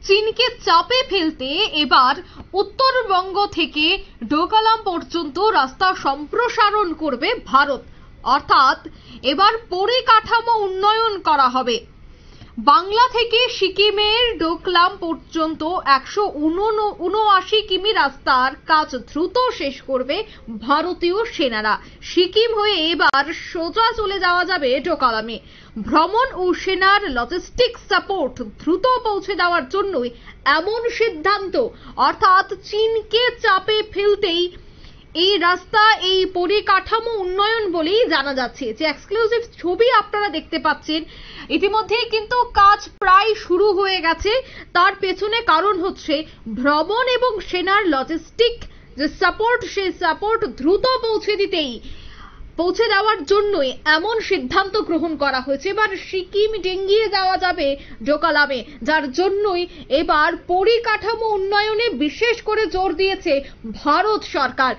চীনকে চাপে ফেলতে এবার উত্তরবঙ্গ থেকে ডোকলাম পর্যন্ত রাস্তা সম্প্রসারণ করবে ভারত। অর্থাৎ এবার পরিকাঠামো উন্নয়ন করা হবে। বাংলা থেকে সিকিমের ডোকলাম পর্যন্ত 179 কিমি রাস্তার কাজ দ্রুত শেষ করবে ভারতীয় সেনারা। সিকিম হয়ে এবার সোজা চলে যাওয়া যাবে ডোকলামে। ভ্রমণ ও সেনার লজিস্টিক সাপোর্ট দ্রুত পৌঁছে দেওয়ার জন্যই এমন সিদ্ধান্ত। অর্থাৎ চীনকে চাপে ফেলতেই এই রাস্তা, এই পরিকাঠামো উন্নয়ন বলেই জানা যাচ্ছে। যে এক্সক্লুসিভ ছবি আপনারা দেখতে পাচ্ছেন, ইতিমধ্যেই কিন্তু কাজ প্রায় শুরু হয়ে গেছে। তার পেছনে কারণ হচ্ছে ভ্রমণ এবং সেনার লজিস্টিক যে সাপোর্ট, সেই সাপোর্ট দ্রুত পৌঁছে দেওয়ার জন্যই এমন সিদ্ধান্ত গ্রহণ করা হয়েছে। এবার সিকিম ডিঙ্গিয়ে যাওয়া যাবে ডোকলামে, যার জন্যই এবার পরিকাঠামো উন্নয়নে বিশেষ করে জোর দিয়েছে ভারত সরকার।